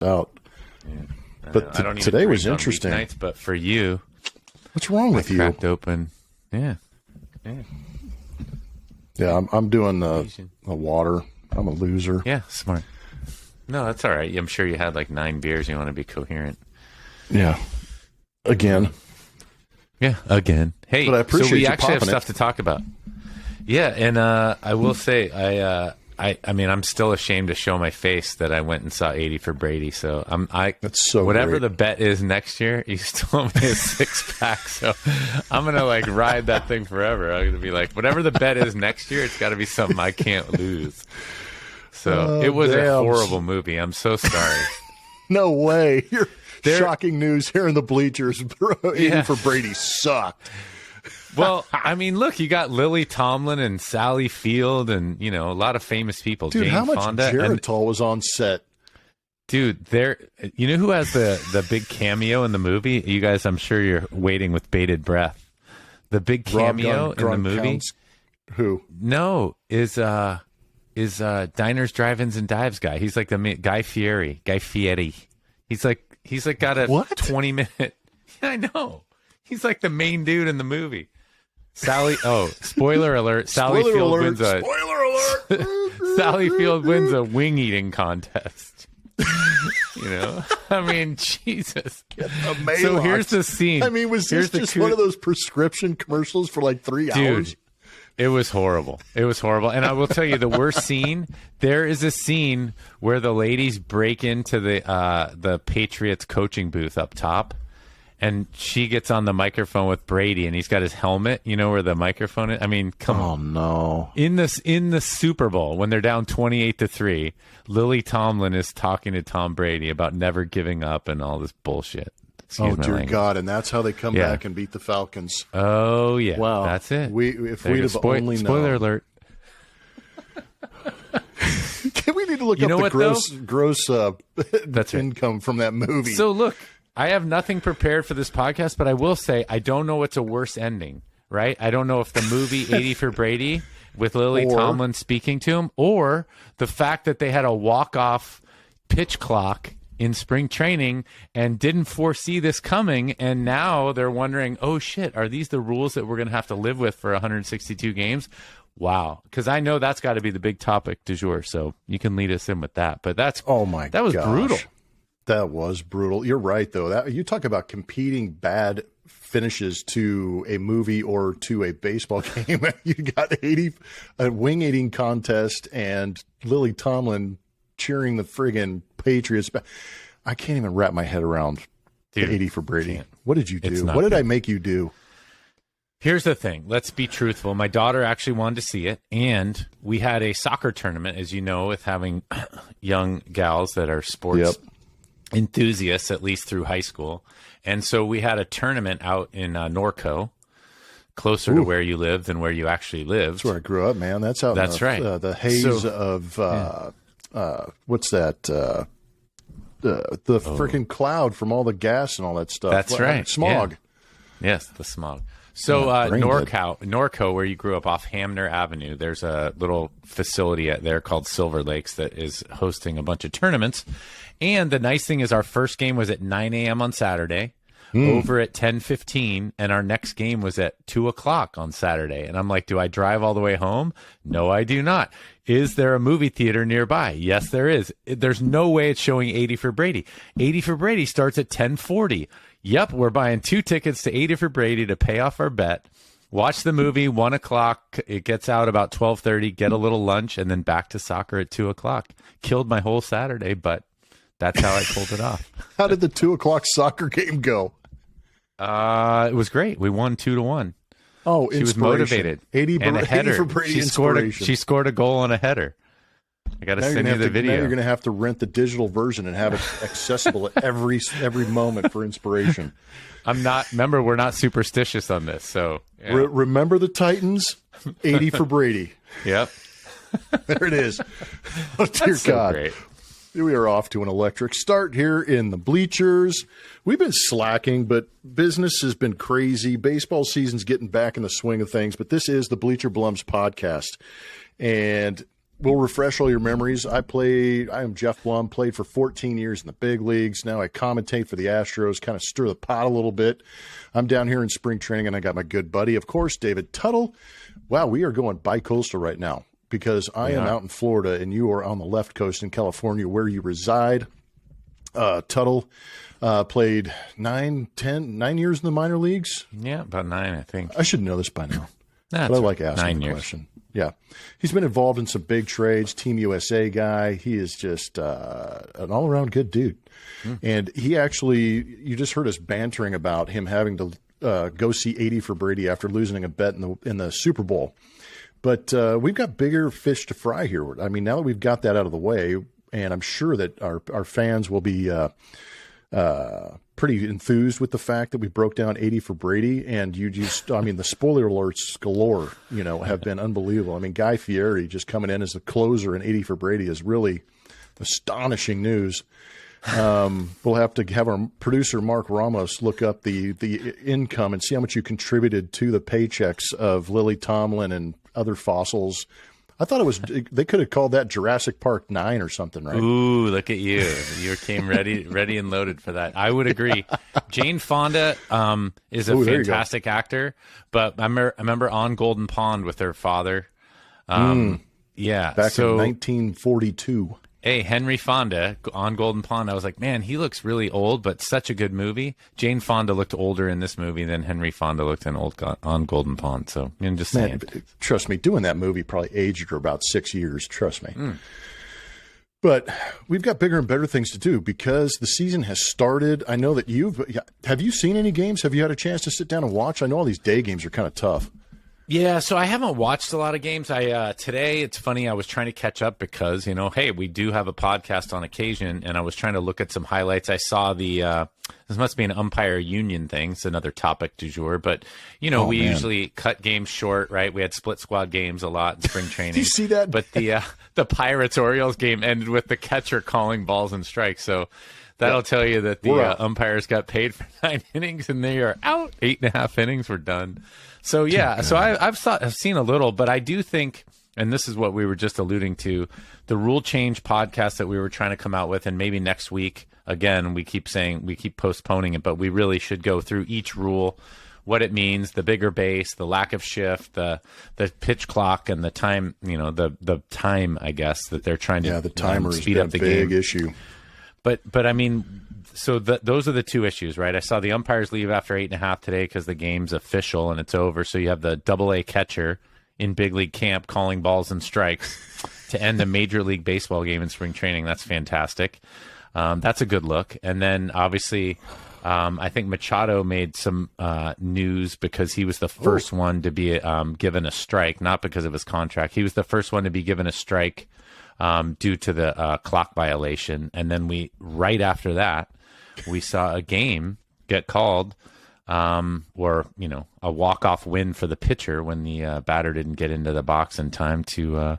out. Yeah. But I don't even today was drink on interesting. weeknights, but for you, what's wrong with you? Cracked open. Yeah. Yeah, I'm doing a water. I'm a loser. Yeah, smart. No, that's all right. I'm sure you had like 9 beers. You want to be coherent. Yeah. Again. Yeah, again. Hey, but I appreciate so we you actually have popping stuff to talk about. Yeah, and I will say, I mean, I'm still ashamed to show my face that I went and saw 80 for Brady. So That's so whatever great. the bet is next year, you still owe me a 6-pack. So I'm gonna like ride that thing forever. I'm gonna be like, whatever the bet is next year, it's got to be something I can't lose. So it was a horrible movie. I'm so sorry. No way. Shocking news here in the bleachers. Bro, 80 Yeah. for Brady sucked. Well, I mean, look, you got Lily Tomlin and Sally Field and, you know, a lot of famous people. Dude, Jane how much Fonda. Geritol was on set? Dude, you know who has the big cameo in the movie? You guys, I'm sure you're waiting with bated breath. The big cameo in the movie. Who? No, is Diners, Drive-Ins, and Dives guy. He's like the Guy Fieri. He's like got a 20-minute. Yeah, I know. He's like the main dude in the movie. Spoiler alert. Sally Field wins a wing eating contest. You know, I mean, Jesus. So here's the scene. I mean, was this just one of those prescription commercials for like 3 hours? It was horrible. And I will tell you the worst scene. There is a scene where the ladies break into the Patriots coaching booth up top. And she gets on the microphone with Brady, and he's got his helmet. You know where the microphone is? I mean, come on. Oh no! In the Super Bowl, when they're down 28-3, Lily Tomlin is talking to Tom Brady about never giving up and all this bullshit. Excuse my dear language. God! And that's how they come back and beat the Falcons. Oh yeah, wow, that's it. If we'd have only known. Spoiler alert. We need to look up the gross that's right. income from that movie. So look. I have nothing prepared for this podcast, but I will say I don't know what's a worse ending, right? I don't know if the movie 80 for Brady with Lily Tomlin speaking to him, or the fact that they had a walk-off pitch clock in spring training and didn't foresee this coming, and now they're wondering, oh, shit, are these the rules that we're going to have to live with for 162 games? Wow. Because I know that's got to be the big topic du jour, so you can lead us in with that. But that was brutal. That was brutal. You're right, though. You talk about competing bad finishes to a movie or to a baseball game. You got a wing eating contest and Lily Tomlin cheering the friggin' Patriots. I can't even wrap my head around 80 for Brady. What did you do? What did I make you do? Here's the thing. Let's be truthful. My daughter actually wanted to see it, and we had a soccer tournament, as you know, with having young gals that are sports enthusiasts, at least through high school. And so we had a tournament out in Norco, closer to where you live than where you actually lived. That's where I grew up, man. That's out That's in right. The haze of, what's that? The freaking cloud from all the gas and all that stuff. That's right. Smog. Yeah. Yes, the smog. So Norco, where you grew up off Hamner Avenue, there's a little facility there called Silver Lakes that is hosting a bunch of tournaments. And the nice thing is our first game was at 9 a.m. on Saturday, over at 10:15, and our next game was at 2 o'clock on Saturday. And I'm like, do I drive all the way home? No, I do not. Is there a movie theater nearby? Yes, there is. There's no way it's showing 80 for Brady. 80 for Brady starts at 10:40. Yep, we're buying 2 tickets to 80 for Brady to pay off our bet. Watch the movie, 1 o'clock. It gets out about 12:30, get a little lunch, and then back to soccer at 2 o'clock. Killed my whole Saturday, but that's how I pulled it off. How did the 2 o'clock soccer game go? It was great. We won 2-1. Oh, she was motivated. 80 and a header. 80 for Brady she scored a goal on a header. I got to send you the video. Now you're going to have to rent the digital version and have it accessible at every moment for inspiration. Remember, we're not superstitious on this. So remember the Titans, 80 for Brady. Yep. There it is. Oh, dear God. Great. We are off to an electric start here in the bleachers. We've been slacking, but business has been crazy. Baseball season's getting back in the swing of things, but this is the Bleacher Blums podcast. And we'll refresh all your memories. I am Geoff Blum, played for 14 years in the big leagues. Now I commentate for the Astros, kind of stir the pot a little bit. I'm down here in spring training, and I got my good buddy, of course, David Tuttle. Wow, we are going bi-coastal right now because I am out in Florida, and you are on the left coast in California where you reside. Tuttle played 9 years in the minor leagues. Yeah, about 9, I think. I should know this by now. But I like asking the question. Yeah. He's been involved in some big trades, Team USA guy. He is just an all-around good dude. And he actually, you just heard us bantering about him having to go see 80 for Brady after losing a bet in the Super Bowl. But we've got bigger fish to fry here. I mean, now that we've got that out of the way, and I'm sure that our fans will be pretty enthused with the fact that we broke down 80 for Brady, and the spoiler alerts galore, have been unbelievable. I mean, Guy Fieri just coming in as a closer in 80 for Brady is really astonishing news. We'll have to have our producer, Mark Ramos, look up the income and see how much you contributed to the paychecks of Lily Tomlin and other fossils. I thought they could have called that Jurassic Park 9 or something, right? Ooh, look at you. You came ready and loaded for that. I would agree. Jane Fonda is a fantastic actor, but I remember On Golden Pond with her father. Yeah. Back in 1942. Hey, Henry Fonda on Golden Pond. I was like, man, he looks really old, but such a good movie. Jane Fonda looked older in this movie than Henry Fonda looked on Golden Pond. So I'm just saying. Trust me, doing that movie probably aged her about 6 years. Trust me. But we've got bigger and better things to do because the season has started. I know that have you seen any games? Have you had a chance to sit down and watch? I know all these day games are kind of tough. Yeah, so I haven't watched a lot of games. Today, it's funny, I was trying to catch up because, hey, we do have a podcast on occasion, and I was trying to look at some highlights. I saw this must be an umpire union thing. It's another topic du jour, but, usually cut games short, right? We had split squad games a lot in spring training. Did you see that? But the Pirates-Orioles game ended with the catcher calling balls and strikes, so that'll tell you that the umpires got paid for 9 innings, and they are out. 8.5 innings were done. So, yeah, so I've seen a little, but I do think, and this is what we were just alluding to, the rule change podcast that we were trying to come out with, and maybe next week, again, we keep postponing it, but we really should go through each rule, what it means, the bigger base, the lack of shift, the pitch clock, and the time, the time, I guess, that they're trying to the timer speed up the game. Big issue. But I mean, so those are the two issues, right? I saw the umpires leave after 8.5 today because the game's official and it's over. So you have the AA catcher in big league camp calling balls and strikes to end a Major League Baseball game in spring training. That's fantastic. That's a good look. And then obviously, I think Machado made some news because he was the first one to be given a strike, not because of his contract. He was the first one to be given a strike due to the clock violation. And then right after that, we saw a game get called or, a walk-off win for the pitcher when the batter didn't get into the box in time to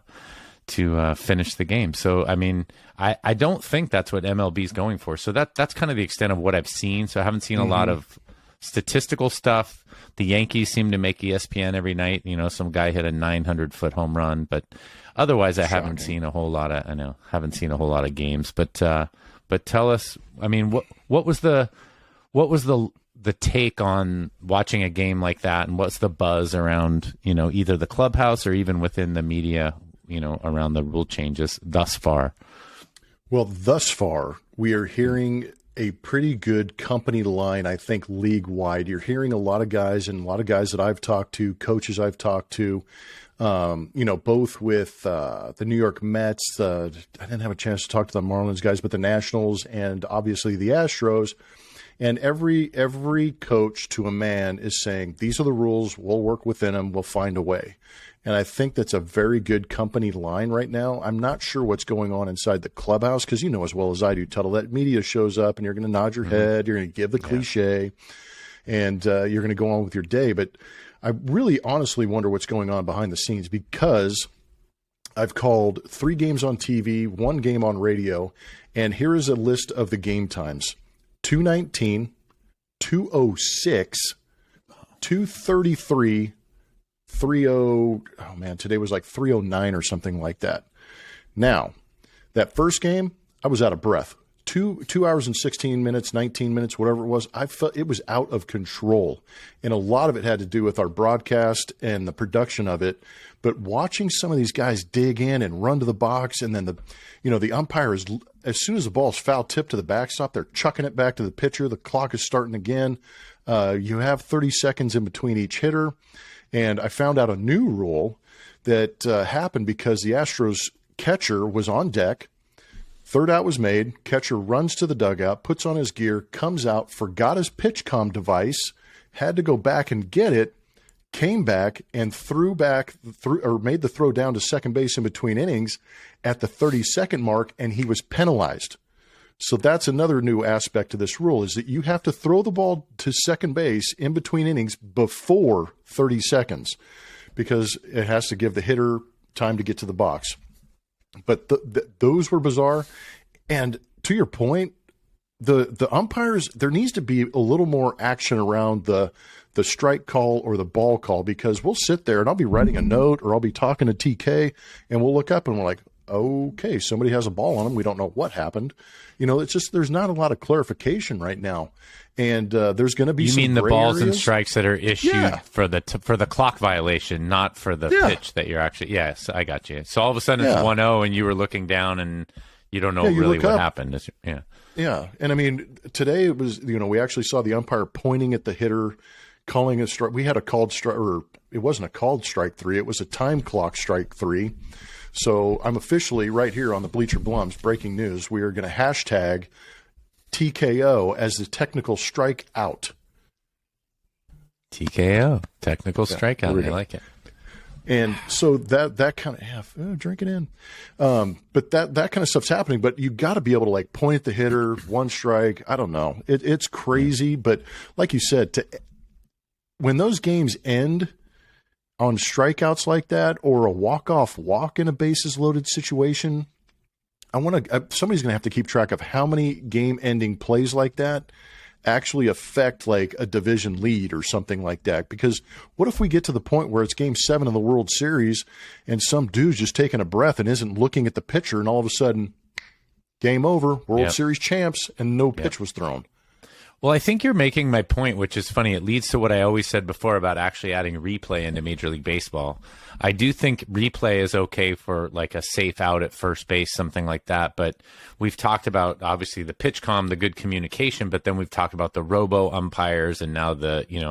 finish the game. So, I mean, I don't think that's what MLB is going for. So that's kind of the extent of what I've seen. So I haven't seen a lot of statistical stuff. The Yankees seem to make ESPN every night. Some guy hit a 900-foot home run, but otherwise I haven't seen a whole lot of games. But tell us, I mean, what was the take on watching a game like that, and what's the buzz around, either the clubhouse or even within the media, around the rule changes thus far? Well, thus far, we are hearing a pretty good company line, I think, league-wide. You're hearing a lot of guys that I've talked to, coaches I've talked to, both with the New York Mets. I didn't have a chance to talk to the Marlins guys, but the Nationals and obviously the Astros. And every coach to a man is saying, these are the rules, we'll work within them, we'll find a way. And I think that's a very good company line right now. I'm not sure what's going on inside the clubhouse because you know as well as I do, Tuttle, that media shows up and you're going to nod your head, you're going to give the cliche, and you're going to go on with your day. But I really honestly wonder what's going on behind the scenes because I've called 3 games on TV, 1 game on radio, and here is a list of the game times. 2:19, 2:06, 2:33, 3:0. Oh man, today was like 3:09 or something like that. Now, that first game, I was out of breath. 2 hours and 16 minutes, 19 minutes, whatever it was, I felt it was out of control. And a lot of it had to do with our broadcast and the production of it. But watching some of these guys dig in and run to the box, and then the umpire is, as soon as the ball's foul tipped to the backstop, they're chucking it back to the pitcher. The clock is starting again. You have 30 seconds in between each hitter. And I found out a new rule that happened because the Astros catcher was on deck. Third out was made. Catcher runs to the dugout, puts on his gear, comes out, forgot his pitch comm device, had to go back and get it, came back and made the throw down to second base in between innings at the 30-second mark, and he was penalized. So that's another new aspect to this rule, is that you have to throw the ball to second base in between innings before 30 seconds because it has to give the hitter time to get to the box. But those were bizarre. And to your point, the umpires, there needs to be a little more action around the strike call or the ball call, because we'll sit there and I'll be writing a note or I'll be talking to TK and we'll look up and we're like, okay, somebody has a ball on them. We don't know what happened. It's just there's not a lot of clarification right now. And there's going to be some You mean the balls areas. And strikes that are issued for the clock violation, not for the pitch that you're actually – yes, I got you. So all of a sudden it's 1-0 and you were looking down and you don't know really what happened. Yeah. And, I mean, today it was – we actually saw the umpire pointing at the hitter, calling a strike. We had a called strike – or it wasn't a called strike three. It was a time clock strike three. So I'm officially right here on the Bleacher Blums, breaking news. We are going to hashtag – TKO as the technical strikeout. TKO, technical strikeout. I like it. And so that kind of drink it in. But that kind of stuff's happening. But you got to be able to point at the hitter, one strike. I don't know. It's crazy. But like you said, when those games end on strikeouts like that, or a walk-off walk in a bases loaded situation, somebody's going to have to keep track of how many game-ending plays like that actually affect like a division lead or something like that. Because what if we get to the point where it's Game 7 of the World Series and some dude's just taking a breath and isn't looking at the pitcher, and all of a sudden, game over, World Series champs, and no pitch was thrown? Well, I think you're making my point, which is funny. It leads to what I always said before about actually adding replay into Major League Baseball. I do think replay is okay for like a safe out at first base, something like that. But we've talked about obviously the pitch comm, the good communication, but then we've talked about the robo umpires and now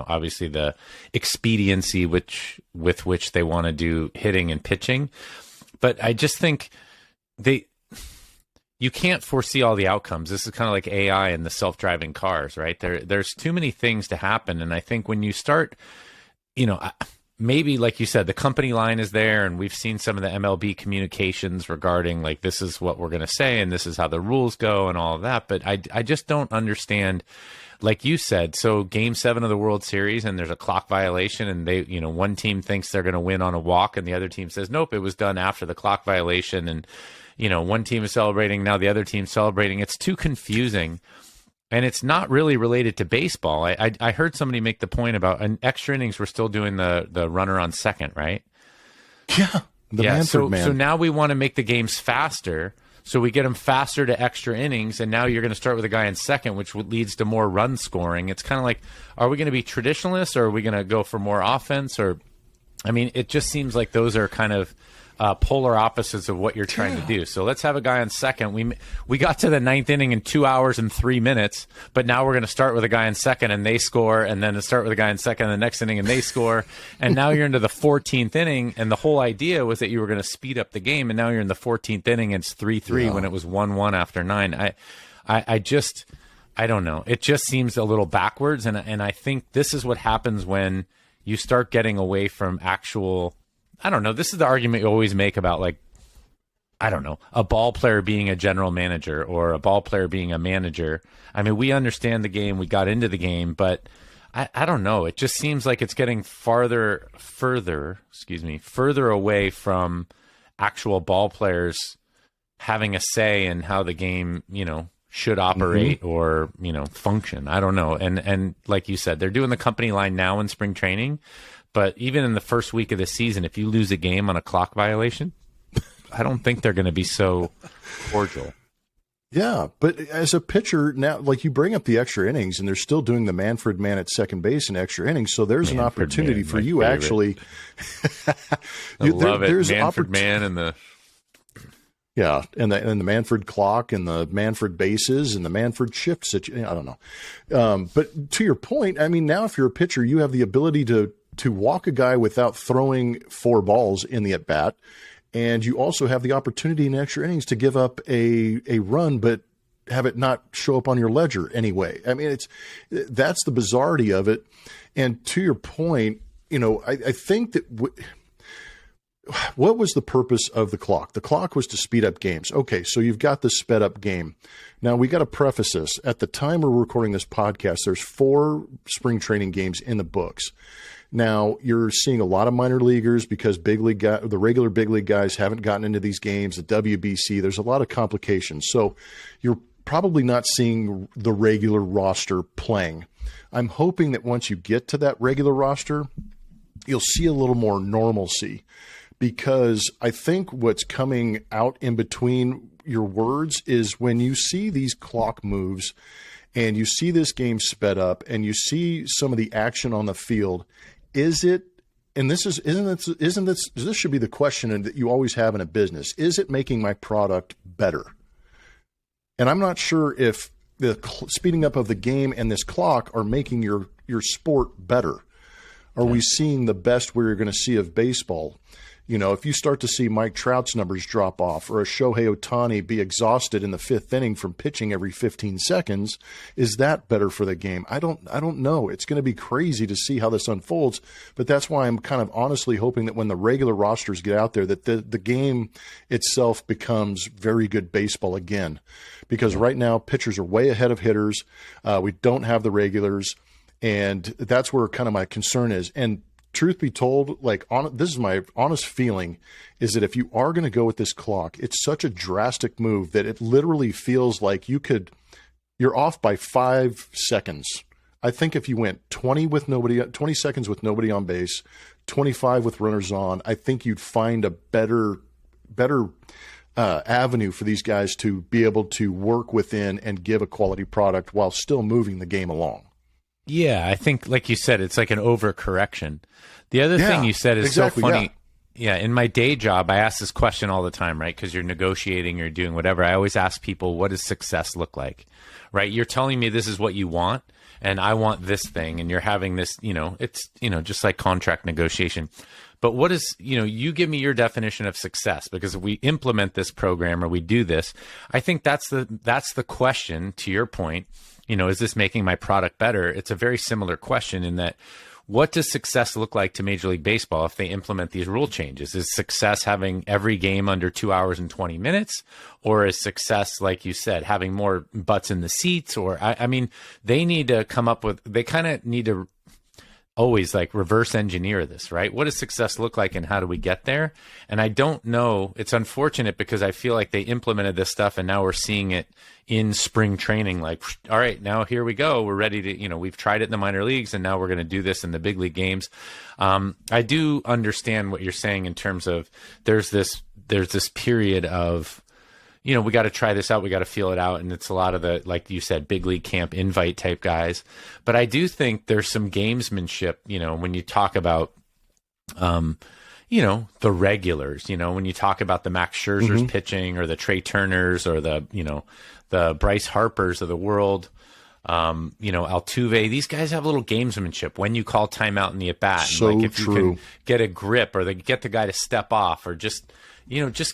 obviously the expediency with which they want to do hitting and pitching. But I just think you can't foresee all the outcomes. This is kind of like AI and the self-driving cars, right? There's too many things to happen. And I think when you start, maybe like you said, the company line is there, and we've seen some of the MLB communications regarding like, this is what we're going to say, and this is how the rules go and all of that. But I just don't understand, like you said, so Game 7 of the World Series, and there's a clock violation, and they, one team thinks they're going to win on a walk, and the other team says, nope, it was done after the clock violation. And one team is celebrating, now the other team's celebrating. It's too confusing, and it's not really related to baseball. I heard somebody make the point about an extra innings. We're still doing the runner on second, right? Yeah, so now we want to make the games faster, so we get them faster to extra innings, and now you're going to start with a guy in second, which leads to more run scoring. It's kind of like, are we going to be traditionalists, or are we going to go for more offense? Or, I mean, it just seems like those are kind of polar opposites of what you're trying to do. So let's have a guy on second. We got to the ninth inning in 2 hours and 3 minutes, but now we're going to start with a guy in second and they score, and then to start with a guy in second in the next inning and they score, and now you're into the 14th inning, and the whole idea was that you were going to speed up the game, and now you're in the 14th inning and it's 3-3 when it was 1-1 after 9. I don't know. It just seems a little backwards, and I think this is what happens when you start getting away from actual, I don't know. This is the argument you always make about, like, I don't know, a ball player being a general manager or a ball player being a manager. I mean, we understand the game. We got into the game, but I don't know. It just seems like it's getting further away from actual ball players having a say in how the game, should operate or, function. I don't know. And like you said, they're doing the company line now in spring training. But even in the first week of the season, if you lose a game on a clock violation, I don't think they're going to be so cordial. Yeah, but as a pitcher now, like you bring up the extra innings, and they're still doing the Manfred man at second base in extra innings. So there's an opportunity for you favorite. Actually. I love it. There's Manfred man and the. Yeah, and the Manfred clock and the Manfred bases and the Manfred shift situation. I don't know. But to your point, I mean, now if you're a pitcher, you have the ability to walk a guy without throwing 4 balls in the at-bat. And you also have the opportunity in extra innings to give up a run, but have it not show up on your ledger anyway. I mean, that's the bizarrety of it. And to your point, I think that what was the purpose of the clock? The clock was to speed up games. Okay, so you've got the sped up game. Now, we got to preface this. At the time we're recording this podcast, there's 4 spring training games in the books. Now, you're seeing a lot of minor leaguers because the regular big league guys haven't gotten into these games, the WBC. There's a lot of complications. So you're probably not seeing the regular roster playing. I'm hoping that once you get to that regular roster, you'll see a little more normalcy, because I think what's coming out in between your words is when you see these clock moves and you see this game sped up and you see some of the action on the field, this should be the question that you always have in a business. Is it making my product better? And I'm not sure if the speeding up of the game and this clock are making your sport better. Are we seeing the best we're going to see of baseball? If you start to see Mike Trout's numbers drop off, or a Shohei Ohtani be exhausted in the 5th inning from pitching every 15 seconds, is that better for the game? I don't know. It's going to be crazy to see how this unfolds, but that's why I'm kind of honestly hoping that when the regular rosters get out there, that the game itself becomes very good baseball again. Because right now, pitchers are way ahead of hitters. We don't have the regulars, and that's where kind of my concern is. And truth be told, this is my honest feeling, is that if you are going to go with this clock, it's such a drastic move that it literally feels like you're off by 5 seconds. I think if you went 20 seconds with nobody on base, 25 with runners on, I think you'd find a better avenue for these guys to be able to work within and give a quality product while still moving the game along. Yeah, I think, like you said, it's like an overcorrection. The other thing you said is so funny. Yeah, in my day job, I ask this question all the time, right? Because you're negotiating, you're doing whatever. I always ask people, what does success look like? Right? You're telling me this is what you want, and I want this thing, and you're having this, it's, just like contract negotiation. But what is, you give me your definition of success, because if we implement this program or we do this, I think that's the question, to your point. Is this making my product better? It's a very similar question in that, what does success look like to Major League Baseball if they implement these rule changes? Is success having every game under 2 hours and 20 minutes? Or is success, like you said, having more butts in the seats? Or, I mean, they need to come up with, they kind of need to always reverse engineer this, right? What does success look like and how do we get there? And I don't know. It's unfortunate because I feel like they implemented this stuff and now we're seeing it in spring training. All right, now here we go. We're ready to, we've tried it in the minor leagues and now we're going to do this in the big league games. I do understand what you're saying in terms of there's this period of, we got to try this out. We got to feel it out. And it's a lot of the, like you said, big league camp invite type guys. But I do think there's some gamesmanship, when you talk about, the regulars, when you talk about the Max Scherzers pitching or the Trey Turners or the Bryce Harpers of the world, Altuve, these guys have a little gamesmanship when you call timeout in the at bat. So if true. You can get a grip or get the guy to step off or just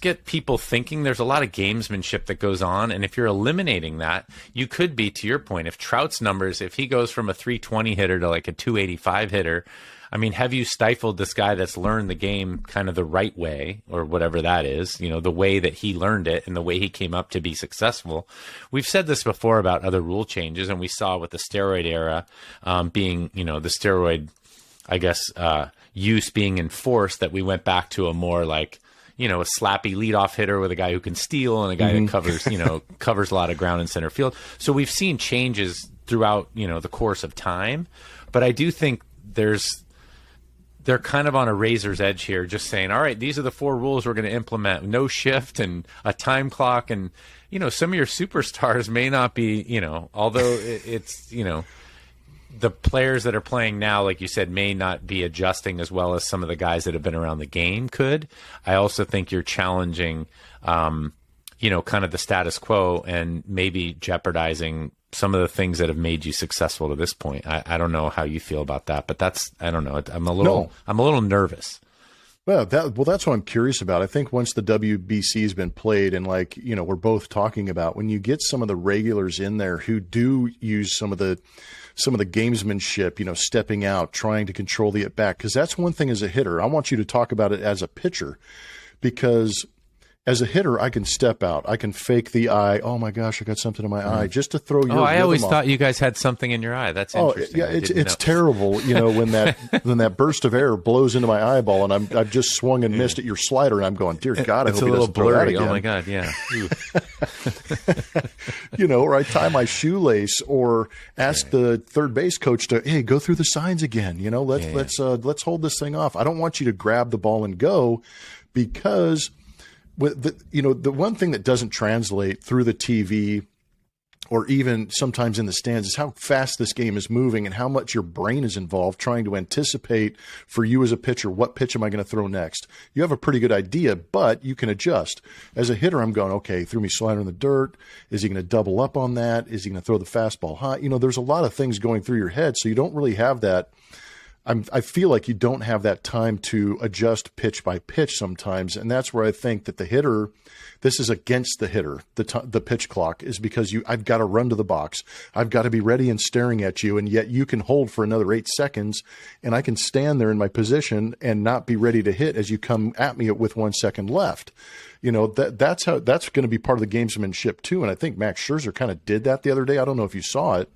get people thinking. There's a lot of gamesmanship that goes on. And if you're eliminating that, you could be, to your point, if Trout's numbers, if he goes from a 320 hitter to like a 285 hitter, I mean, have you stifled this guy that's learned the game kind of the right way or whatever that is, the way that he learned it and the way he came up to be successful? We've said this before about other rule changes, and we saw with the steroid era being, the steroid, I guess, use being enforced, that we went back to a more a slappy leadoff hitter with a guy who can steal and a guy that covers, covers a lot of ground in center field. So we've seen changes throughout, the course of time. But I do think there's they're kind of on a razor's edge here, just saying, all right, these are the 4 rules we're going to implement. No shift and a time clock. And, some of your superstars may not be, although it's, the players that are playing now, like you said, may not be adjusting as well as some of the guys that have been around the game could. I also think you're challenging, kind of the status quo and maybe jeopardizing some of the things that have made you successful to this point. I don't know how you feel about that, but I don't know. I'm a little nervous. Well, that's what I'm curious about. I think once the WBC has been played and we're both talking about, when you get some of the regulars in there who do use some of the gamesmanship, stepping out, trying to control the at bat, because that's one thing as a hitter. I want you to talk about it as a pitcher, because as a hitter, I can step out. I can fake the eye. Oh, my gosh, I got something in my eye, just to throw your I always off. thought you guys had something in your eye. That's interesting. Yeah, it's terrible, when that burst of air blows into my eyeball and I've just swung and missed at your slider, and I'm going, dear God, I hope he doesn't throw that again. Oh, my God, yeah. Or I tie my shoelace or ask the third base coach to, hey, go through the signs again. Let's hold this thing off. I don't want you to grab the ball and go, because the one thing that doesn't translate through the TV or even sometimes in the stands is how fast this game is moving and how much your brain is involved trying to anticipate for you as a pitcher, what pitch am I going to throw next? You have a pretty good idea, but you can adjust. As a hitter, I'm going, okay, threw me slider in the dirt. Is he going to double up on that? Is he going to throw the fastball high? There's a lot of things going through your head, so you don't really have that. I feel like you don't have that time to adjust pitch by pitch sometimes, and that's where I think that the hitter, this is against the hitter, the pitch clock, is because I've got to run to the box. I've got to be ready and staring at you, and yet you can hold for another 8 seconds, and I can stand there in my position and not be ready to hit as you come at me with 1 second left. That's going to be part of the gamesmanship too, and I think Max Scherzer kind of did that the other day. I don't know if you saw it,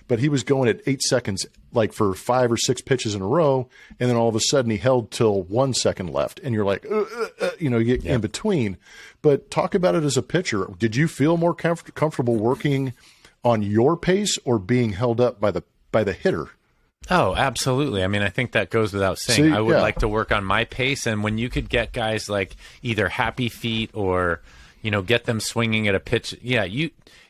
but he was going at 8 seconds, like for 5 or 6 pitches in a row, and then all of a sudden he held till 1 second left, and you're like, you get in between. But talk about it as a pitcher. Did you feel more comfortable working on your pace or being held up by the hitter? Oh, absolutely. I mean, I think that goes without saying. I would like to work on my pace, and when you could get guys like either happy feet or get them swinging at a pitch,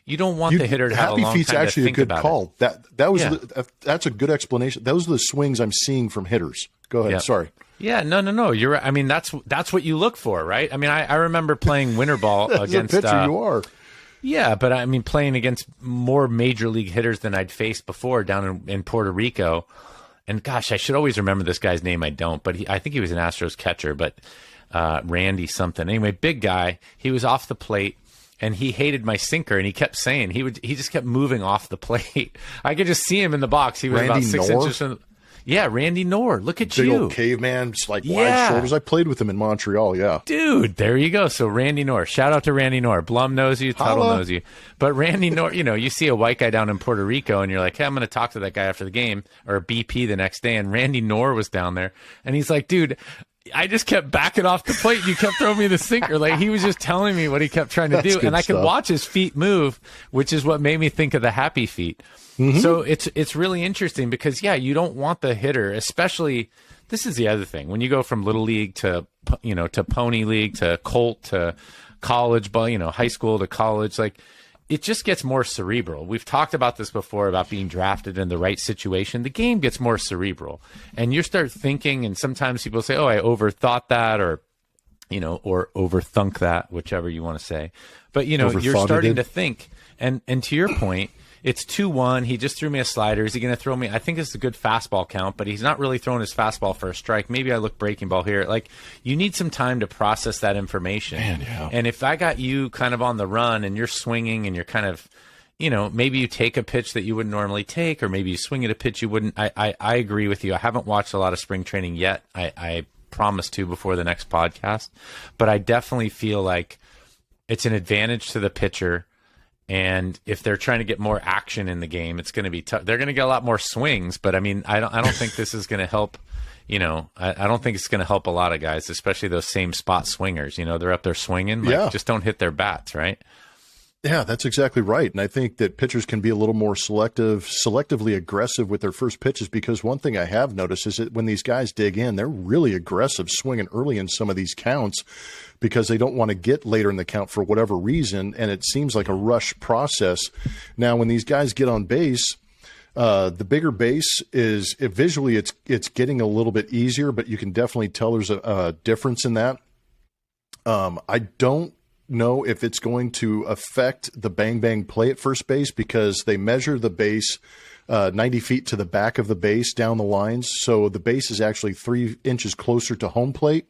you don't want the hitter to have a long feet's time actually to think a good about call. That's a good explanation. Those are the swings I'm seeing from hitters. Go ahead. Yeah. Sorry. Yeah, no. You're right. I mean, that's what you look for, right? I mean, I remember playing winter ball against a pitcher. You are. Yeah, but I mean, playing against more major league hitters than I'd faced before down in Puerto Rico. And gosh, I should always remember this guy's name. I don't, but I think he was an Astros catcher, but Randy something. Anyway, big guy. He was off the plate. And he hated my sinker, and he kept saying he just kept moving off the plate. I could just see him in the box. He was Randy about 6 Knorr? inches from. Yeah, Randy Knorr. Look at Big you, old caveman, just like wide shoulders. I played with him in Montreal. Yeah, dude. There you go. So Randy Knorr. Shout out to Randy Knorr. Blum knows you. Tuttle knows you. But Randy Knorr, you see a white guy down in Puerto Rico, and you're like, hey, I'm going to talk to that guy after the game or BP the next day. And Randy Knorr was down there, and he's like, dude, I just kept backing off the plate. You kept throwing me the sinker. Like, he was just telling me what he kept trying to do. And I could watch his feet move, which is what made me think of the happy feet. Mm-hmm. So it's really interesting because, you don't want the hitter, especially, this is the other thing. When you go from little league to, to pony league to colt to college, high school to college, like, it just gets more cerebral. We've talked about this before about being drafted in the right situation. The game gets more cerebral, and you start thinking, and sometimes people say, oh, I overthought that, or overthunk that, whichever you want to say. But, you're starting to think, and to your point, it's 2-1. He just threw me a slider. Is he going to throw me? I think it's a good fastball count, but he's not really throwing his fastball for a strike. Maybe I look breaking ball here. Like, you need some time to process that information. Man, yeah. And if I got you kind of on the run and you're swinging and you're kind of, maybe you take a pitch that you wouldn't normally take, or maybe you swing at a pitch you wouldn't. I agree with you. I haven't watched a lot of spring training yet. I promise to before the next podcast. But I definitely feel like it's an advantage to the pitcher. And if they're trying to get more action in the game, it's going to be tough. They're going to get a lot more swings, but I mean, I don't think this is going to help. I don't think it's going to help a lot of guys, especially those same spot swingers. They're up there swinging. Just don't hit their bats, right? Yeah, that's exactly right. And I think that pitchers can be a little more selectively aggressive with their first pitches, because one thing I have noticed is that when these guys dig in, they're really aggressive swinging early in some of these counts because they don't want to get later in the count for whatever reason. And it seems like a rush process. Now, when these guys get on base, the bigger base is visually it's getting a little bit easier, but you can definitely tell there's a difference in that. I don't know if it's going to affect the bang bang play at first base, because they measure the base 90 feet to the back of the base down the lines. So the base is actually 3 inches closer to home plate.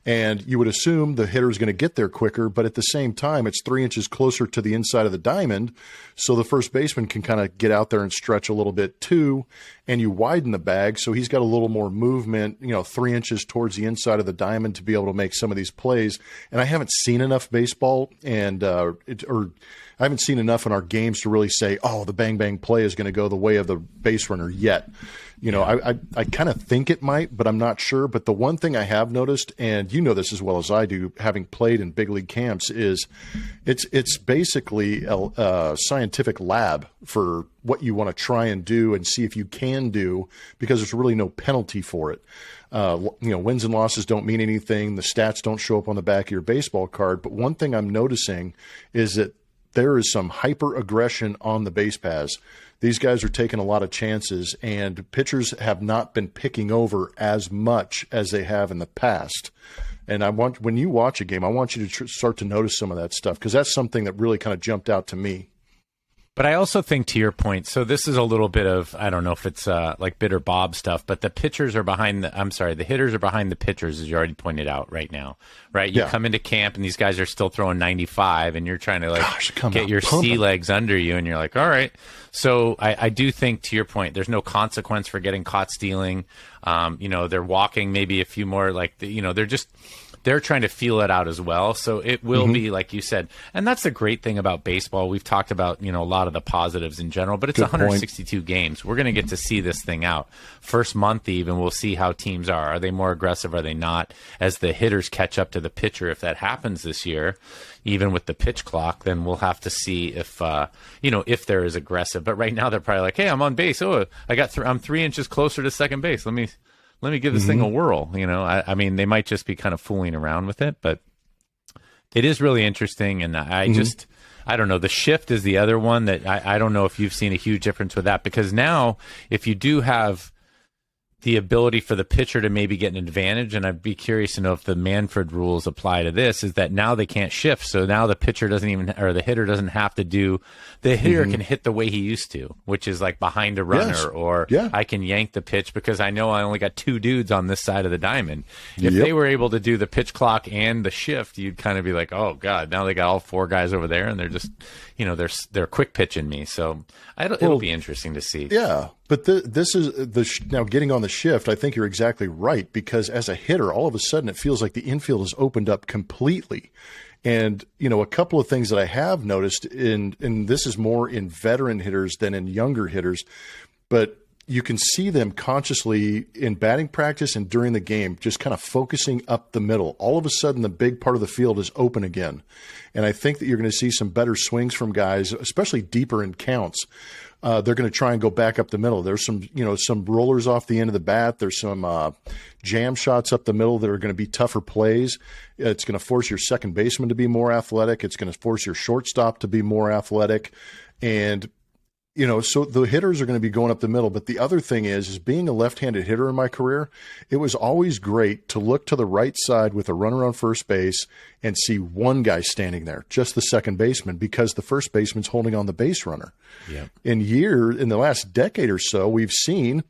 And you would assume the hitter is going to get there quicker, but at the same time, it's 3 inches closer to the inside of the diamond. So the first baseman can kind of get out there and stretch a little bit too. And you widen the bag, so he's got a little more movement, 3 inches towards the inside of the diamond to be able to make some of these plays. And I haven't seen enough baseball I haven't seen enough in our games to really say, oh, the bang bang play is going to go the way of the base runner yet. I kind of think it might, but I'm not sure. But the one thing I have noticed, and you know this as well as I do, having played in big league camps, is it's basically a scientific lab for what you want to try and do and see if you can do, because there's really no penalty for it. Wins and losses don't mean anything. The stats don't show up on the back of your baseball card. But one thing I'm noticing is that there is some hyper aggression on the base paths. These guys are taking a lot of chances, and pitchers have not been picking over as much as they have in the past. And when you watch a game, I want you to start to notice some of that stuff, because that's something that really kind of jumped out to me. But I also think, to your point, so this is a little bit of, I don't know if it's like Bitter Bob stuff, but the hitters are behind the pitchers, as you already pointed out right now, right? You come into camp and these guys are still throwing 95 and you're trying to get your sea legs under you, and you're like, all right. So I do think, to your point, there's no consequence for getting caught stealing. They're walking maybe a few more, they're trying to feel it out as well. So it will be, like you said, and that's the great thing about baseball. We've talked about, a lot of the positives in general, but it's 162 games. We're going to get to see this thing out. First month even, we'll see how teams are. Are they more aggressive? Are they not? As the hitters catch up to the pitcher, if that happens this year, even with the pitch clock, then we'll have to see if they're as aggressive. But right now they're probably like, hey, I'm on base. Oh, I'm 3 inches closer to second base. Let me give this thing a whirl. I mean, they might just be kind of fooling around with it, but it is really interesting. And I don't know. The shift is the other one that I don't know if you've seen a huge difference with that, because now if you do have the ability for the pitcher to maybe get an advantage, and I'd be curious to know if the Manfred rules apply to this, is that now they can't shift. So now the pitcher the hitter doesn't have to do, the hitter can hit the way he used to, which is like behind a runner, or I can yank the pitch because I know I only got two dudes on this side of the diamond. If they were able to do the pitch clock and the shift, you'd kind of be like, oh God, now they got all four guys over there and they're just, they're quick pitching me. So it'll be interesting to see. Yeah. But this is now getting on the shift. I think you're exactly right, because as a hitter, all of a sudden it feels like the infield is opened up completely. And, a couple of things that I have noticed and this is more in veteran hitters than in younger hitters, but you can see them consciously in batting practice and during the game, just kind of focusing up the middle. All of a sudden, the big part of the field is open again. And I think that you're going to see some better swings from guys, especially deeper in counts. They're going to try and go back up the middle. There's some rollers off the end of the bat. There's some jam shots up the middle that are going to be tougher plays. It's going to force your second baseman to be more athletic. It's going to force your shortstop to be more athletic. And so the hitters are going to be going up the middle. But the other thing is being a left-handed hitter in my career, it was always great to look to the right side with a runner on first base and see one guy standing there, just the second baseman, because the first baseman's holding on the base runner. Yeah. In the last decade or so, we've seen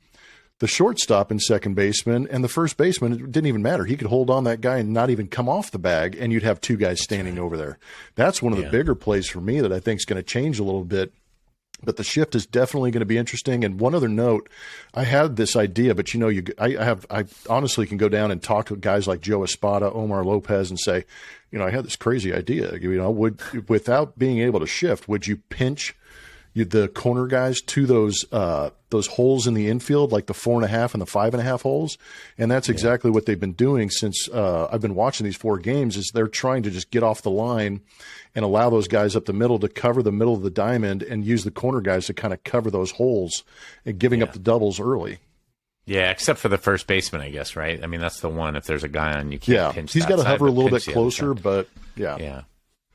the shortstop and second baseman and the first baseman. It didn't even matter. He could hold on that guy and not even come off the bag, and you'd have two guys standing over there. That's one of the bigger plays for me that I think is going to change a little bit. But the shift is definitely going to be interesting. And one other note, I had this idea, but I honestly can go down and talk to guys like Joe Espada, Omar Lopez, and say, I had this crazy idea. Without being able to shift, would you pinch the corner guys to those holes in the infield, like the 4.5 and the 5.5 holes. And that's exactly what they've been doing since I've been watching these 4 games. Is they're trying to just get off the line and allow those guys up the middle to cover the middle of the diamond, and use the corner guys to kind of cover those holes and giving up the doubles early. Yeah, except for the first baseman, I guess, right? I mean, that's the one. If there's a guy on, you can't pinch. He's got to hover a little bit closer, but yeah.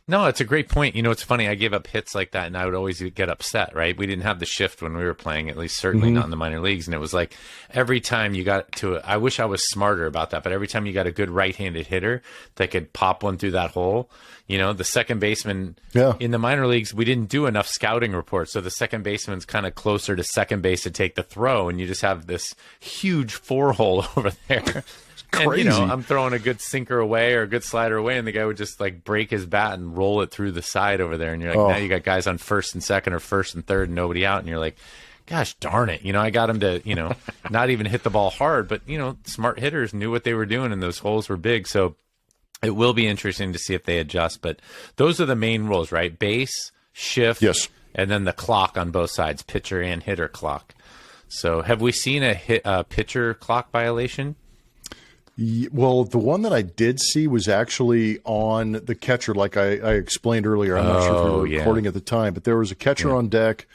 No, it's a great point. You know, it's funny. I gave up hits like that, and I would always get upset, right? We didn't have the shift when we were playing, at least certainly not in the minor leagues. And it was like every time you got to I wish I was smarter about that, but every time you got a good right-handed hitter that could pop one through that hole, you know, the second baseman in the minor leagues, we didn't do enough scouting reports. So the second baseman's kind of closer to second base to take the throw, and you just have this huge 4-hole over there. Crazy. And, you know, I'm throwing a good sinker away or a good slider away, and the guy would just like break his bat and roll it through the side over there. And you're like, now you got guys on first and second or first and third and nobody out. And you're like, gosh darn it. You know, I got him to, you know, not even hit the ball hard, but, you know, smart hitters knew what they were doing, and those holes were big. So it will be interesting to see if they adjust. But those are the main rules, right? Base, shift, and then the clock on both sides, pitcher and hitter clock. So have we seen a pitcher clock violation? Well, the one that I did see was actually on the catcher, like I explained earlier. I'm not sure if we were recording at the time, but there was a catcher on deck,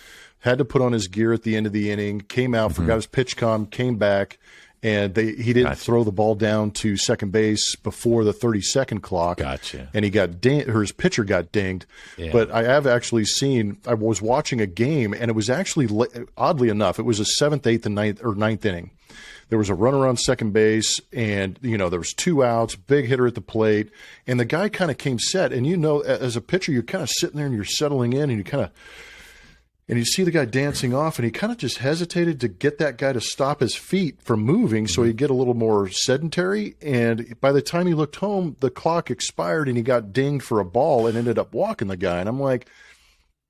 had to put on his gear at the end of the inning, came out, forgot his pitch comm, came back, and he didn't throw the ball down to second base before the 30-second clock. And he got dinged, or his pitcher got dinged. But I have actually seen, I was watching a game, and it was actually, oddly enough, it was a 7th, 8th, and 9th inning. There was a runner on second base, and, you know, there was 2 outs, big hitter at the plate, and the guy kind of came set. And, you know, as a pitcher, you're kind of sitting there and you're settling in, and and you see the guy dancing off, and he kind of just hesitated to get that guy to stop his feet from moving so he'd get a little more sedentary. And by the time he looked home, the clock expired, and he got dinged for a ball and ended up walking the guy. And I'm like,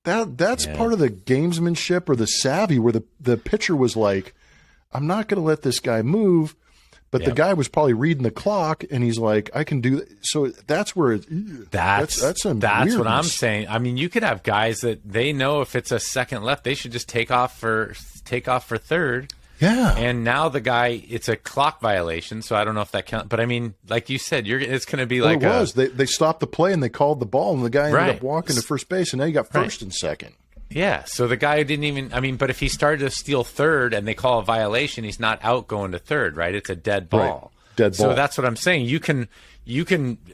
that's part of the gamesmanship or the savvy, where the pitcher was like, I'm not going to let this guy move, but the guy was probably reading the clock, and he's like, I can do that. So that's where that's what I'm saying. I mean, you could have guys that they know if it's a second left, they should just take off for third. Yeah. And now the guy, it's a clock violation, so I don't know if that counts. But I mean, like you said, it's going to be like they stopped the play and they called the ball, and the guy ended up walking to first base, and now you got first and second. Yeah, so the guy didn't even, I mean, but if he started to steal third and they call a violation, he's not out going to third, right? It's a dead ball. Right. Dead ball. So that's what I'm saying. You can,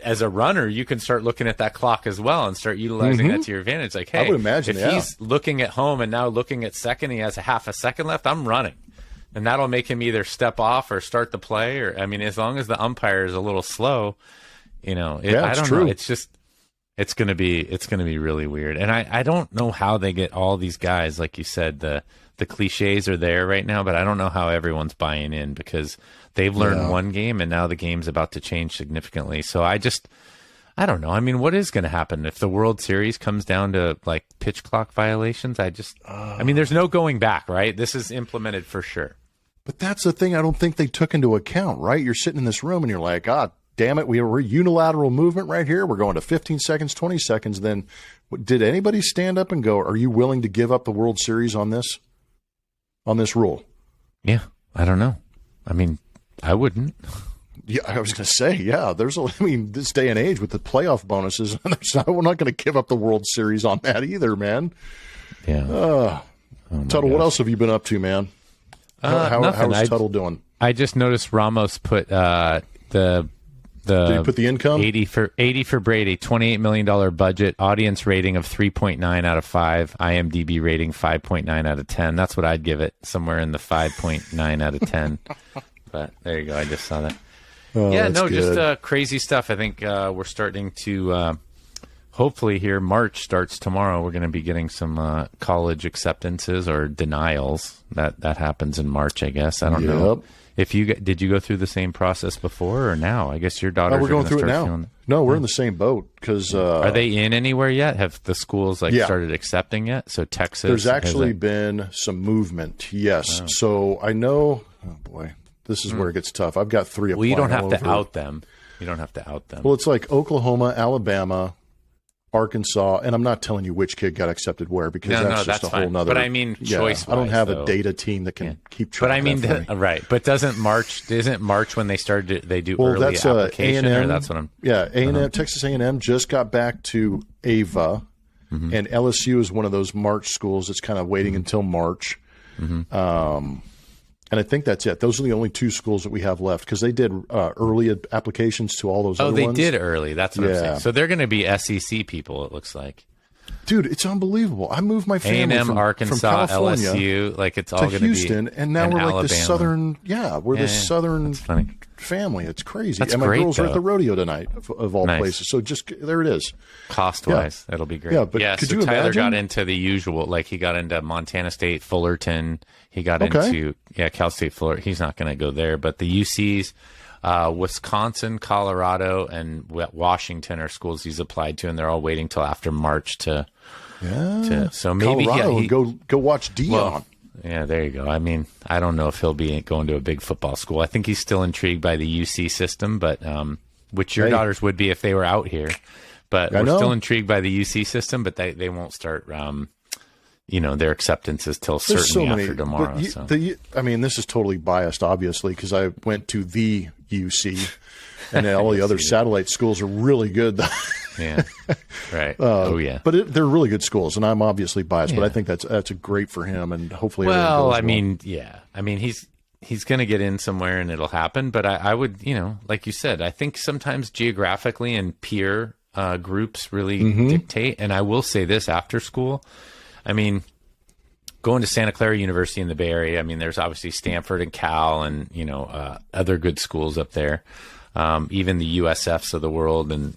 as a runner, you can start looking at that clock as well and start utilizing that to your advantage. Like, hey, I would imagine, if he's looking at home and now looking at second, he has a half a second left, I'm running. And that'll make him either step off or start the play. Or, I mean, as long as the umpire is a little slow, you know, I don't know. It's just, it's going to be really weird. And I don't know how they get all these guys, like you said, the cliches are there right now, but I don't know how everyone's buying in, because they've learned one game and now the game's about to change significantly. So I don't know. I mean, what is going to happen if the World Series comes down to like pitch clock violations? I mean, there's no going back, right? This is implemented for sure. But that's the thing I don't think they took into account, right? You're sitting in this room and you're like, damn it, we're unilateral movement right here. We're going to 15 seconds, 20 seconds. Then did anybody stand up and go, are you willing to give up the World Series on this rule? Yeah, I don't know. I mean, I wouldn't. Yeah, I was going to say, this day and age with the playoff bonuses, we're not going to give up the World Series on that either, man. Yeah. Tuttle, what else have you been up to, man? How's Tuttle doing? I just noticed Ramos put did he put the income? 80 for Brady, $28 million budget, audience rating of 3.9 out of 5, IMDb rating 5.9 out of 10. That's what I'd give it, somewhere in the 5.9 out of 10. But there you go. I just saw that. Just crazy stuff. I think we're starting to hopefully here. March starts tomorrow. We're going to be getting some college acceptances or denials. That happens in March, I guess. I don't know. If did you go through the same process before or now? I guess your daughters we're going through it now. No, we're in the same boat because are they in anywhere yet? Have the schools started accepting yet? So Texas, there's actually been some movement. Yes, so I know. Oh boy, this is where it gets tough. I've got 3. Well, you don't have to out them. You don't have to out them. Well, it's like Oklahoma, Alabama, Arkansas, and I'm not telling you which kid got accepted where, because that's just a whole nother. But I mean, choice. I don't have a data team that can keep track. But I mean, right? But isn't March when they started? They do early that's application, A&M, or that's what I'm. Yeah, A&M, Texas A&M just got back to AVA, and LSU is one of those March schools that's kind of waiting until March. And I think that's it. Those are the only 2 schools that we have left, because they did early applications to all those other ones. Oh, they did early. That's what I'm saying. So they're going to be SEC people, it looks like. Dude, it's unbelievable. I moved my family A&M, from Arkansas, California LSU, like it's all going to be Houston, and now we're Alabama. like the southern. Yeah, we're the southern family. It's crazy. That's and my great, girls are at the rodeo tonight, of all places. So just there it is. Cost-wise, it'll be great. Yeah, but could so you Tyler imagine? got into the usual, like he got into Montana State, Fullerton. He got into Cal State, Fullerton. He's not going to go there, but the UCs. Wisconsin, Colorado, and Washington are schools he's applied to, and they're all waiting till after March to. So maybe Colorado, go watch Dion. Well, yeah, there you go. I mean, I don't know if he'll be going to a big football school. I think he's still intrigued by the UC system, but which your daughters would be if they were out here. But we're still intrigued by the UC system, but they won't start. Their acceptance is till certainly after tomorrow. I mean, this is totally biased, obviously, because I went to the UC, and all the other satellite schools are really good. Yeah, right. But they're really good schools, and I'm obviously biased, but I think that's great for him, and hopefully. Well, I mean, he's going to get in somewhere, and it'll happen. But I would, like you said, I think sometimes geographically and peer groups really dictate. And I will say this: after school, I mean, going to Santa Clara University in the Bay Area, I mean, there's obviously Stanford and Cal and, other good schools up there. Even the USFs of the world and,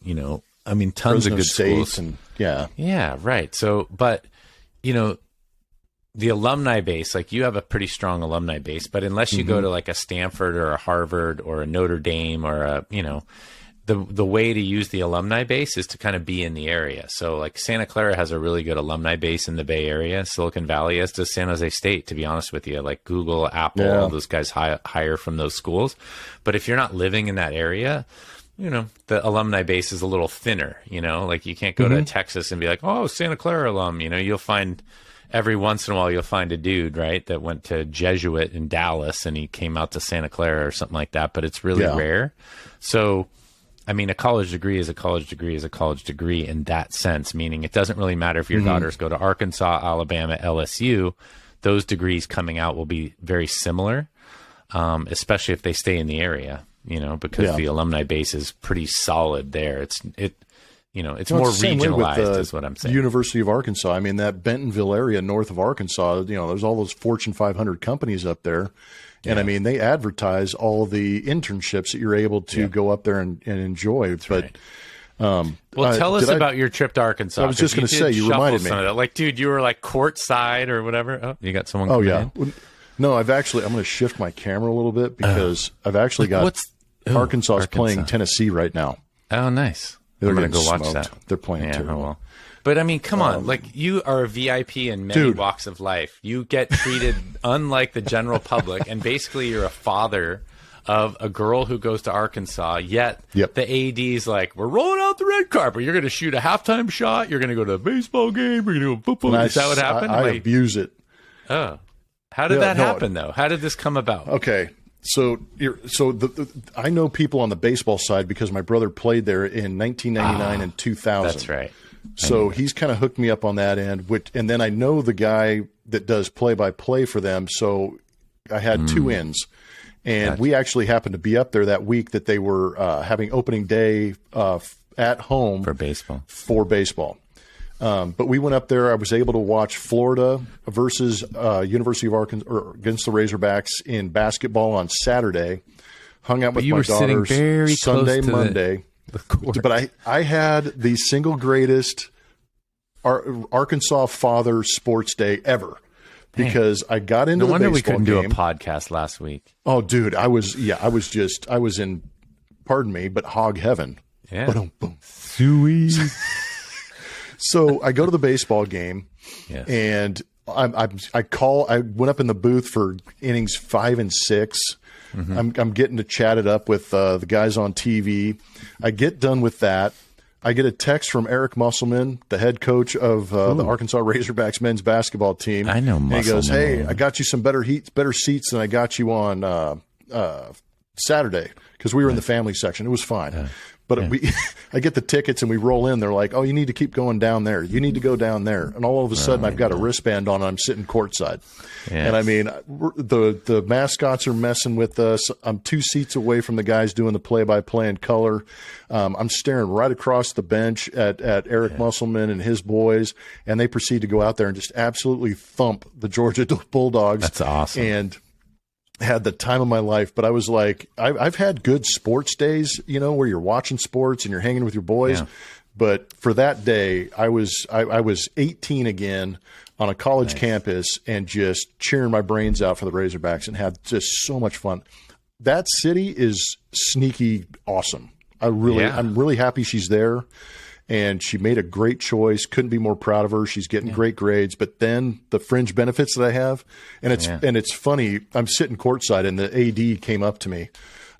I mean, tons of good schools. And, yeah, right. So, but, the alumni base, like you have a pretty strong alumni base, but unless you go to like a Stanford or a Harvard or a Notre Dame or a, the way to use the alumni base is to kind of be in the area. So like Santa Clara has a really good alumni base in the Bay Area, Silicon Valley, as does San Jose State, to be honest with you. Like Google, Apple, all those guys hire from those schools. But if you're not living in that area, the alumni base is a little thinner, like you can't go to Texas and be like, oh, Santa Clara alum, you'll find every once in a while, you'll find a dude, right, that went to Jesuit in Dallas and he came out to Santa Clara or something like that, but it's really rare. So, I mean, a college degree is a college degree is a college degree in that sense, meaning it doesn't really matter if your daughters go to Arkansas, Alabama, LSU, those degrees coming out will be very similar, especially if they stay in the area, because the alumni base is pretty solid there. It's more regionalized is what I'm saying. University of Arkansas. I mean, that Bentonville area north of Arkansas, there's all those Fortune 500 companies up there. And I mean, they advertise all the internships that you're able to go up there and enjoy. That's right. Tell us about your trip to Arkansas. I was just going to say, you reminded me. Like, dude, you were like courtside or whatever. Oh, you got someone coming in? No, I'm going to shift my camera a little bit because I've actually got Arkansas playing Tennessee right now. Oh, nice. They're going to go watch that. They're playing too. Oh, well. But I mean, come on, like you are a VIP in many walks of life. You get treated unlike the general public, and basically you're a father of a girl who goes to Arkansas, yet the AD's like, we're rolling out the red carpet. You're going to shoot a halftime shot. You're going to go to a baseball game. You're going to go football. Is that what happened? I abuse it. Oh, how did that happen though? How did this come about? Okay. So I know people on the baseball side because my brother played there in 1999 and 2000. That's right. So he's kind of hooked me up on that end, and then I know the guy that does play-by-play for them. So I had two ends, and we actually happened to be up there that week that they were having opening day at home for baseball. But we went up there. I was able to watch Florida versus University of Arkansas against the Razorbacks in basketball on Saturday. Hung out with my daughters Sunday, Monday. But I had the single greatest Arkansas father sports day ever because I got into the baseball game. No wonder we couldn't do a podcast last week. Oh, dude, I was in, pardon me, but hog heaven. Yeah. Boom. Sweet. So I go to the baseball game, and I went up in the booth for innings 5 and 6. I'm getting to chat it up with the guys on TV. I get done with that. I get a text from Eric Musselman, the head coach of the Arkansas Razorbacks men's basketball team. I know Musselman. And he goes, "Hey, I got you some better seats than I got you on Saturday because we were in the family section. It was fine." But I get the tickets and we roll in. They're like, "Oh, you need to keep going down there. You need to go down there." And all of a sudden, I've got a wristband on. And I'm sitting courtside. Yes. And I mean, the mascots are messing with us. I'm 2 seats away from the guys doing the play-by-play in color. I'm staring right across the bench at Eric Musselman and his boys, and they proceed to go out there and just absolutely thump the Georgia Bulldogs. That's awesome. And had the time of my life. But I was like, I've had good sports days, where you're watching sports and you're hanging with your boys. Yeah. But for that day, I was 18 again on a college campus and just cheering my brains out for the Razorbacks and had just so much fun. That city is sneaky awesome. I'm really happy she's there. And she made a great choice. Couldn't be more proud of her. She's getting great grades. But then the fringe benefits that I have, and it's funny. I'm sitting courtside, and the AD came up to me,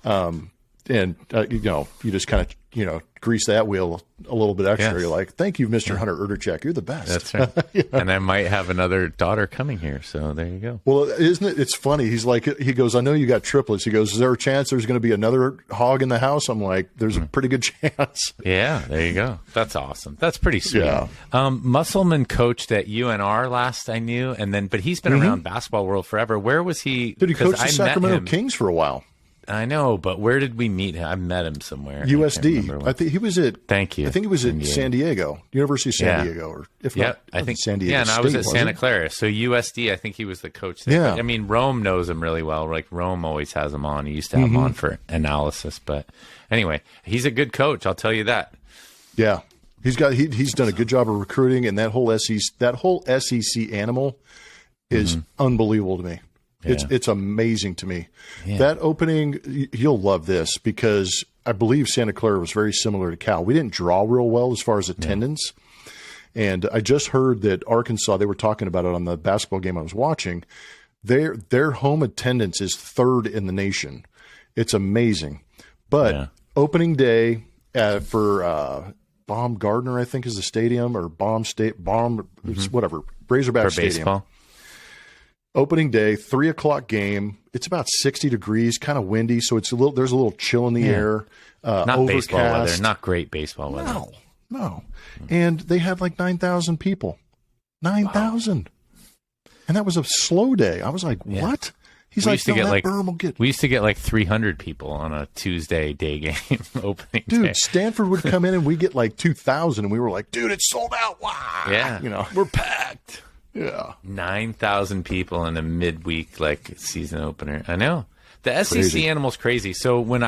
and you just kind of grease that wheel a little bit extra. Yes. You're like, "Thank you, Mr. Hunter Erdechek. You're the best." That's right. And I might have another daughter coming here, so there you go. Well, isn't it? It's funny. He goes, "I know you got triplets." He goes, "Is there a chance there's going to be another hog in the house?" I'm like, "There's a pretty good chance." Yeah, there you go. That's awesome. That's pretty sweet. Yeah. Musselman coached at UNR last I knew, but he's been around basketball world forever. Where was he? Dude, he coached the Sacramento Kings for a while. I know, but where did we meet him? I met him somewhere. USD. I think he was at. Thank you. I think he was at San Diego, University of San Diego, or if not, I think San Diego. Yeah, and State, I was at Santa Clara, so USD. I think he was the coach there. Yeah. But, I mean, Rome knows him really well. Like Rome always has him on. He used to have him on for analysis. But anyway, he's a good coach. I'll tell you that. Yeah, he's done a good job of recruiting, and that whole SEC animal is unbelievable to me. It's amazing to me. Yeah. That opening, you'll love this because I believe Santa Clara was very similar to Cal. We didn't draw real well as far as attendance. Yeah. And I just heard that Arkansas, they were talking about it on the basketball game I was watching. Their home attendance is 3rd in the nation. It's amazing. But opening day for Baumgardner, I think is the stadium, or whatever, Razorback Stadium. Baseball. Opening day, 3:00 game. It's about 60 degrees, kind of windy, so there's a little chill in the air. Not overcast. Baseball weather, not great baseball weather. No. And they had like 9,000 people. 9,000. Wow. And that was a slow day. I was like, what? He's like, we used to get like 300 people on a Tuesday day game opening day. Dude, Stanford would come in and we get like 2,000, and we were like, dude, it's sold out. Wow. Yeah. We're packed. Yeah. 9,000 people in a midweek season opener. I know. The SEC animal's crazy. So when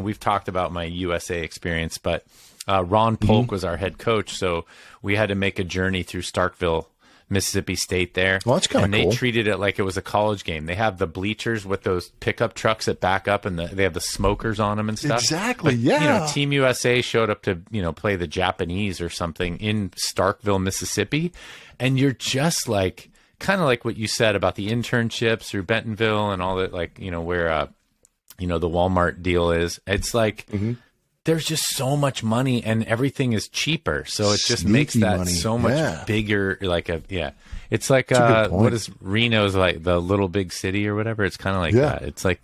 we've talked about my USA experience, but Ron Polk was our head coach, so we had to make a journey through Starkville, Mississippi State there. Well, that's kind of cool. And they treated it like it was a college game. They have the bleachers with those pickup trucks that back up, and they have the smokers on them and stuff. Exactly, Team USA showed up to, play the Japanese or something in Starkville, Mississippi. And you're just kind of like what you said about the internships through Bentonville and all that, where, the Walmart deal is. It's like there's just so much money and everything is cheaper. So it just makes that so much bigger. It's like, what is Reno's like, the little big city or whatever? It's kind of like that. It's like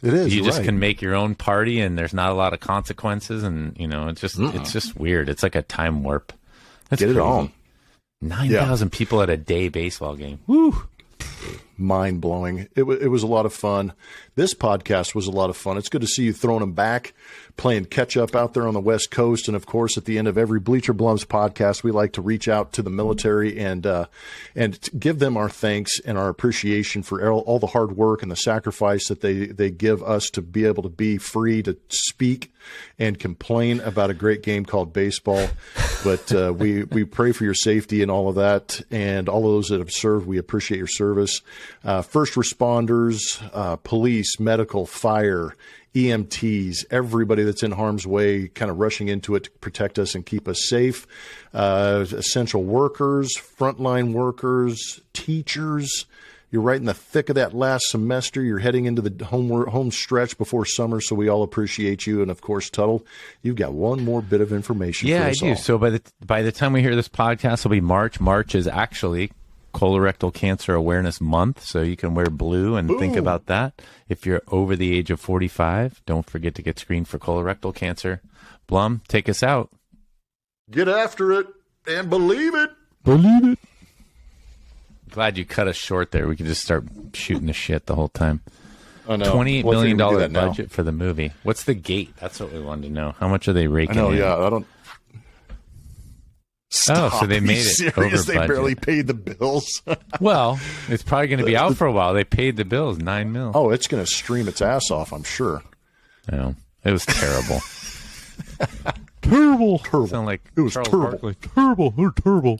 it is. You just can make your own party and there's not a lot of consequences. And, it's just weird. It's like a time warp. That's Get it on. 9,000 people at a day baseball game. Woo! Mind blowing. It was a lot of fun. This podcast was a lot of fun. It's good to see you throwing them back, playing catch up out there on the West Coast. And of course, at the end of every Bleacher Blums podcast, we like to reach out to the military and give them our thanks and our appreciation for all the hard work and the sacrifice that they give us to be able to be free to speak and complain about a great game called baseball. But we pray for your safety and all of that. And all of those that have served, we appreciate your service. First responders, police, medical, fire, EMTs, everybody that's in harm's way, kind of rushing into it to protect us and keep us safe. Essential workers, frontline workers, teachers, You're right in the thick of that last semester. You're heading into the home stretch before summer, so we all appreciate you. And, of course, Tuttle, you've got one more bit of information for us all. Yeah, I do. So by the time we hear this podcast, it'll be March. March is actually Colorectal Cancer Awareness Month, so you can wear blue and think about that. If you're over the age of 45, don't forget to get screened for colorectal cancer. Blum, take us out. Get after it and believe it. Believe it. Glad you cut us short there. We could just start shooting the shit the whole time. I know. $28 million budget for the movie. What's the gate? That's what we wanted to know. How much are they raking in? I don't. Stop. Oh, so they made it over budget. They barely paid the bills. Well, it's probably going to be out for a while. They paid the bills, $9 million. Oh, it's going to stream its ass off, I'm sure. No, it was terrible. Terrible. Sound like it was Charles terrible. Barkley. Terrible. They're terrible.